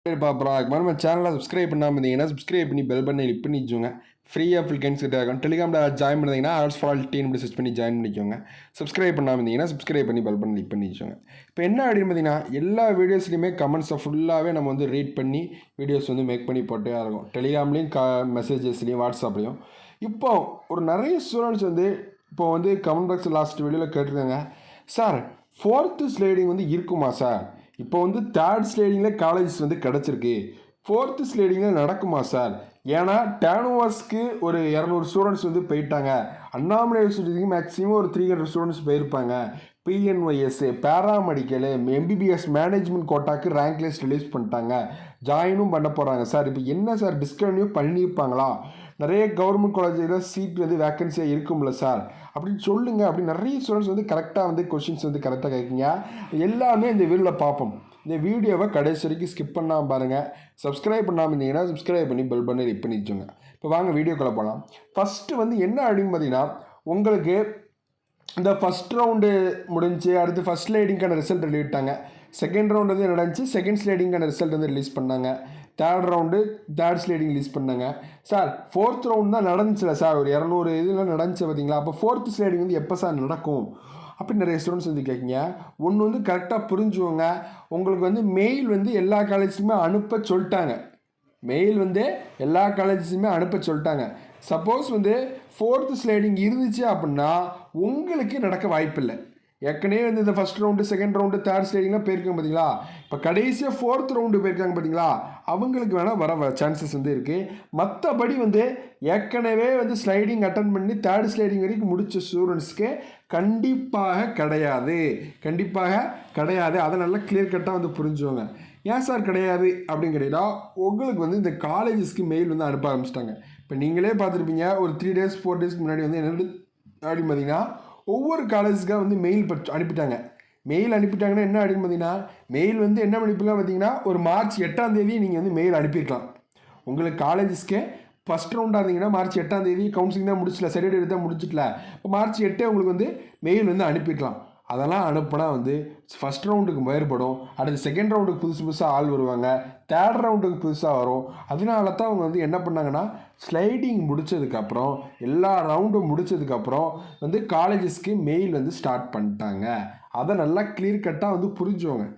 நம்ம சேனலை சப்ஸ்கிரைப் பண்ணாமல் இருந்தீங்கன்னா சப்ஸ்கிரைப் பண்ணி பெல் பண்ணி கிளிக் பண்ணி வச்சுக்கோங்க. ஃப்ரீயாக ஃபில்கன்ஸ் கிட்ட இருக்கும். டெலிகிராமில் ஜாயின் பண்ணிங்கன்னா all's for all team search பண்ணி ஜாயின் பண்ணிக்கோங்க. சப்ஸ்கிரைப் பண்ணாமல் இருந்தீங்கன்னா சப்ஸ்கிரைப் பண்ணி பெல் பண்ணி கிளிக் பண்ணி வச்சுக்கோங்க. இப்போ என்ன அப்படின்னு பார்த்தீங்கன்னா எல்லா வீடியோஸ்லையுமே கமெண்ட்ஸை ஃபுல்லாகவே நம்ம வந்து ரீட் பண்ணி வீடியோஸ் வந்து மேக் பண்ணி போட்டே இருக்கும். டெலிகிராம்லேயும் மெசேஜஸ்லையும் வாட்ஸ்அப்லேயும். இப்போ ஒரு நிறைய ஸ்டூடெண்ட்ஸ் வந்து இப்போ வந்து கமெண்ட் பாக்ஸ் லாஸ்ட் வீடியோவில் கேட்டிருக்காங்க, சார் 4th ஸ்லைடிங் வந்து இருக்குமா சார்? இப்போ வந்து 3rd ஸ்லைடிங்கில் காலேஜஸ் வந்து கிடச்சிருக்கு, 4th ஸ்லைடிங்கில் நடக்குமா சார்? ஏன்னா டேனுவர்ஸ்க்கு ஒரு 200 ஸ்டூடெண்ட்ஸ் வந்து போயிட்டாங்க, அண்ணாமலை யூனிவர்சிட்டிக்கு மேக்ஸிமம் ஒரு 300 ஸ்டூடெண்ட்ஸ் போயிருப்பாங்க. பிஎன்ஒய்எஸ், பேராமெடிக்கலு, எம்பிபிஎஸ் மேனேஜ்மெண்ட் கோட்டாக்கு ரேங்க் லிஸ்ட் ரிலீஸ் பண்ணிட்டாங்க, ஜாயினும் பண்ண போகிறாங்க சார். இப்போ என்ன சார் டிஸ்கன்டினியூ பண்ணியிருப்பாங்களா? நிறைய கவர்மெண்ட் காலேஜில் சீட் வந்து வேக்கன்சியாக இருக்கும்ல சார் அப்படின்னு சொல்லுங்கள். அப்படி நிறைய ஸ்டூடெண்ட்ஸ் வந்து கரெக்டாக வந்து கொஷின்ஸ் வந்து கரெக்டாக கேட்குங்க. எல்லாமே இந்த வீடியோவில் பார்ப்போம். இந்த வீடியோவை கடைசி வரைக்கும் ஸ்கிப் பண்ணாமல் பாருங்கள். சப்ஸ்கிரைப் பண்ணாமல் இருந்தீங்கன்னா சப்ஸ்கிரைப் பண்ணி பெல் பண்ணி கிளிக் பண்ணி வச்சுங்க. இப்போ வாங்க வீடியோக்குள்ளே போகலாம். ஃபஸ்ட்டு வந்து என்ன அப்படின்னு பார்த்தீங்கன்னா, உங்களுக்கு இந்த ஃபஸ்ட் ரவுண்டு முடிஞ்சு அடுத்து ஃபஸ்ட் ஸ்லைடிங்கான ரிசல்ட் வெளியிட்டாங்க. செகண்ட் ரவுண்டு வந்து நடந்துச்சு, செகண்ட் ஸ்லைடிங்கான ரிசல்ட் வந்து ரிலீஸ் பண்ணாங்க. Third round third sliding release பண்ணாங்க. சார் 4th ரவுண்ட் தான் நடந்துச்சுல சார், ஒரு 200 இதெல்லாம் நடந்துச்சு பார்த்தீங்களா? அப்போ 4th ஸ்லைடிங் வந்து எப்போ சார் நடக்கும் அப்படின்னு நிறைய ஸ்டூடெண்ட்ஸ் வந்து கேட்குங்க. ஒன்று வந்து கரெக்டாக புரிஞ்சுவோங்க. உங்களுக்கு வந்து மெயில் வந்து எல்லா காலேஜுக்குமே அனுப்ப சொல்லிட்டாங்க. மெயில் வந்து எல்லா காலேஜஸுமே அனுப்ப சொல்லிட்டாங்க. சப்போஸ் வந்து 4th ஸ்லைடிங் இருந்துச்சு அப்படின்னா உங்களுக்கு நடக்க வாய்ப்பில்லை. ஏற்கனவே வந்து இந்த first round second round third ஸ்லைடிங்லாம் போயிருக்காங்க பார்த்தீங்களா? இப்போ கடைசியாக 4th ரவுண்டு போயிருக்காங்க பார்த்தீங்களா? அவங்களுக்கு வேணால் வர சான்சஸ் வந்து இருக்குது. மற்றபடி வந்து ஏற்கனவே வந்து ஸ்லைடிங் அட்டன் பண்ணி தேர்ட் ஸ்லைடிங் வரைக்கும் முடித்த ஸ்டூடெண்ட்ஸ்க்கு கண்டிப்பாக கிடையாது, கண்டிப்பாக கிடையாது. அதை நல்லா கிளியர் கட்டாக வந்து புரிஞ்சுவாங்க. ஏன் சார் கிடையாது அப்படின்னு கேட்டிங்கன்னா, உங்களுக்கு வந்து இந்த காலேஜஸ்க்கு மெயில் வந்து அனுப்ப ஆரம்பிச்சிட்டாங்க. இப்போ நீங்களே பார்த்துருப்பீங்க, ஒரு 3 days 4 daysக்கு முன்னாடி வந்து என்ன அப்படின்னு பார்த்தீங்கன்னா, ஒவ்வொரு காலேஜுக்காக வந்து மெயில் அனுப்பிட்டாங்க. மெயில் அனுப்பிட்டாங்கன்னா என்ன அப்படின்னு பார்த்தீங்கன்னா, மெயில் வந்து என்ன அனுப்பிக்கலாம் பார்த்தீங்கன்னா, ஒரு மார்ச் 8ஆம் தேதி நீங்கள் வந்து மெயில் அனுப்பியிருக்கலாம். உங்களுக்கு காலேஜஸ்க்கு ஃபஸ்ட் ரவுண்டாக இருந்தீங்கன்னா மார்ச் 8ஆம் தேதி கவுன்சிலிங் தான் முடிச்சல, சர்டிஃபிகேட் தான் முடிச்சிட்டல, இப்போ மார்ச் 8 உங்களுக்கு வந்து மெயில் வந்து அனுப்பியிருக்கலாம். அதெல்லாம் அனுப்புனா வந்து ஃபஸ்ட் ரவுண்டுக்கு வேறுபடும். அடுத்து செகண்ட் ரவுண்டுக்கு புதுசாக ஆள் வருவாங்க, தேர்ட் ரவுண்டுக்கு புதுசாக வரும். அதனால தான் அவங்க வந்து என்ன பண்ணாங்கன்னா, ஸ்லைடிங் முடித்ததுக்கப்புறம் எல்லா ரவுண்டும் முடித்ததுக்கப்புறம் வந்து காலேஜஸ்க்கு மெயில் வந்து ஸ்டார்ட் பண்ணிட்டாங்க. அதை நல்லா கிளியர் கட்டாக வந்து புரிஞ்சுவாங்க.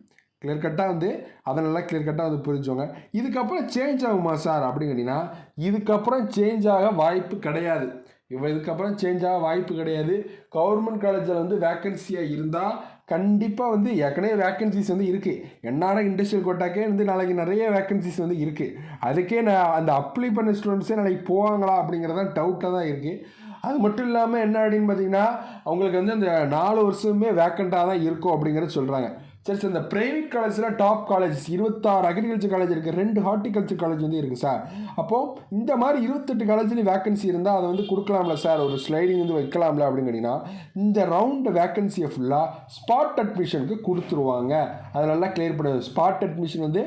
கிளியர் கட்டாக வந்து அதை நல்லா கிளியர் கட்டாக வந்து புரிஞ்சுவாங்க. இதுக்கப்புறம் சேஞ்ச் ஆகுமா சார் அப்படின்னு கேட்டிங்கன்னா, இதுக்கப்புறம் சேஞ்ச் ஆக வாய்ப்பு கிடையாது. இதுக்கப்புறம் சேஞ்ச் ஆக வாய்ப்பு கிடையாது. கவர்மெண்ட் காலேஜில் வந்து வேக்கன்சியாக இருந்தால் கண்டிப்பாக வந்து ஏற்கனவே வேக்கன்சிஸ் வந்து இருக்குது. என்ஆர்ஐ இண்டஸ்ட்ரியல் கோட்டாக்கே வந்து நாளைக்கு நிறைய வேக்கன்சிஸ் வந்து இருக்குது. அதுக்கே நான் அந்த அப்ளை பண்ண ஸ்டூடெண்ட்ஸே நாளைக்கு போவாங்களா அப்படிங்கிறதான் டவுட்டாக தான் இருக்குது. அது மட்டும் இல்லாமல் என்ன அப்படின்னு பார்த்தீங்கன்னா, அவங்களுக்கு வந்து அந்த 4 வருஷமே வேக்கண்ட்டாக தான் இருக்கும் அப்படிங்கிறத சொல்கிறாங்க. சரி சார், இந்த ப்ரைவேட் காலேஜில் டாப் காலேஜஸ் 26 அக்ரிகல்ச்சர் காலேஜ் இருக்குது, 2 ஹார்டிகல்ச்சர் காலேஜ் வந்து இருக்குது சார். அப்போது இந்த மாதிரி 28 காலேஜ்லேயும் வேக்கன்சி இருந்தால் அதை வந்து கொடுக்கலாம்ல சார், ஒரு ஸ்லைடிங் வந்து வைக்கலாம்ல அப்படின்னு கேட்டிங்கன்னா, இந்த ரவுண்டு வேக்கன்சியை ஃபுல்லாக ஸ்பாட் அட்மிஷனுக்கு கொடுத்துருவாங்க. அதை நல்லா கிளியர் பண்ணுது. ஸ்பாட் அட்மிஷன் வந்து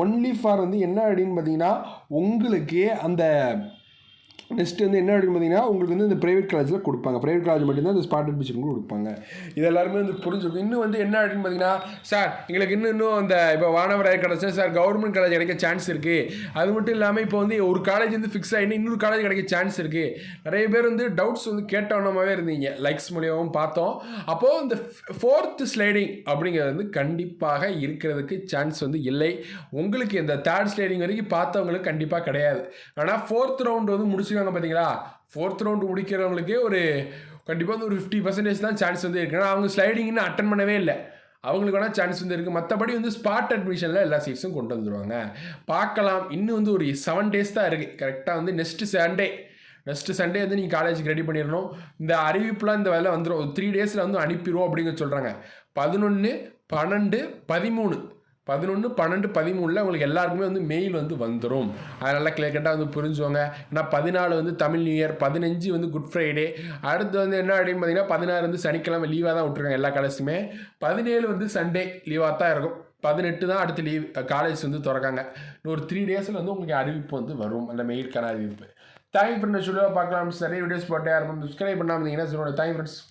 ஒன்லி ஃபார் வந்து என்ன அப்படின்னு பார்த்தீங்கன்னா, உங்களுக்கு அந்த நெக்ஸ்ட்டு வந்து என்ன அப்படின்னு பார்த்தீங்கன்னா, உங்களுக்கு வந்து இந்த ப்ரைவேட் காலேஜில் கொடுப்பாங்க. ப்ரைவேட் காலேஜ் மட்டும்தான் இந்த ஸ்பாட் அட்மிஷன் கொடுப்பாங்க. இது எல்லாருமே வந்து புரிஞ்சுக்கும். இன்னும் வந்து என்ன அப்படின்னு பார்த்தீங்கன்னா, சார் எங்களுக்கு இன்னும் அந்த இப்போ வானவராய் கிடச்சா சார் கவர்மெண்ட் காலேஜ் கிடைக்க சான்ஸ் இருக்குது. அது மட்டும் இல்லாமல் இப்போ வந்து ஒரு காலேஜ் வந்து ஃபிக்ஸ் ஆகிட்டு இன்னொரு காலேஜ் கிடைக்க சான்ஸ் இருக்குது. நிறைய பேர் வந்து டவுட்ஸ் வந்து கேட்டவனமாகவே இருந்தீங்க, லைக்ஸ் மூலியமாகவும் பார்த்தோம். அப்போது இந்த 4th ஸ்லைடிங் அப்படிங்கிறது வந்து கண்டிப்பாக இருக்கிறதுக்கு சான்ஸ் வந்து இல்லை. உங்களுக்கு இந்த 3rd ஸ்லைடிங் வரைக்கும் பார்த்தவங்களுக்கு கண்டிப்பாக கிடையாது. ஆனால் 4th ரவுண்டு வந்து முடிச்சு பார்த்தீங்களா, 4th ரவுண்டு முடிக்கிறவங்களுக்கு ஒரு கண்டிப்பாக வந்து ஒரு 50% தான் சான்ஸ் வந்து இருக்குது. அவங்க ஸ்லைடிங்னு அட்டன் பண்ணவே இல்லை, அவங்களுக்கு வேணால் சான்ஸ் வந்து இருக்குது. மற்றபடி வந்து ஸ்பாட் அட்மிஷனில் எல்லா சீட்ஸும் கொண்டு வந்துடுவாங்க. பார்க்கலாம். இன்னும் வந்து ஒரு 7 days தான் இருக்குது. கரெக்டாக வந்து நெக்ஸ்ட் சண்டே வந்து நீங்கள் காலேஜுக்கு ரெடி பண்ணிடணும். இந்த அறிவிப்புலாம் இந்த வேலை வந்துடும். 3 daysல வந்து அனுப்பிடுவோம் அப்படிங்கிற சொல்கிறாங்க. 11, 12, 13 உங்களுக்கு எல்லாருக்குமே வந்து மெயில் வந்து வந்துடும். அதனால் கிளியர் கட்டாக வந்து புரிஞ்சுவாங்க. ஏன்னா 14 வந்து தமிழ் நியூ இயர், 15 வந்து குட் ஃப்ரைடே, அடுத்து வந்து என்ன அப்படின்னு பார்த்தீங்கன்னா 16 வந்து சனிக்கிழமை லீவாக தான் விட்ருக்காங்க எல்லா காலேஜுமே. 17 வந்து சண்டே லீவாக தான் இருக்கும். 18 தான் அடுத்து லீவ் காலேஜ் வந்து திறக்காங்க. இன்னும் ஒரு 3 daysல வந்து உங்களுக்கு அறிவிப்பு வந்து வரும், அந்த மெயிலுக்கான அறிவிப்பு. Thank you friends. சொல்லுவாக பார்க்கலாம். நிறைய வீடியோஸ் போட்டே இருக்கும். சப்ஸ்கிரைப் பண்ணாமல் இருந்தீங்கன்னா சொல்லுவோம். Thank you friends.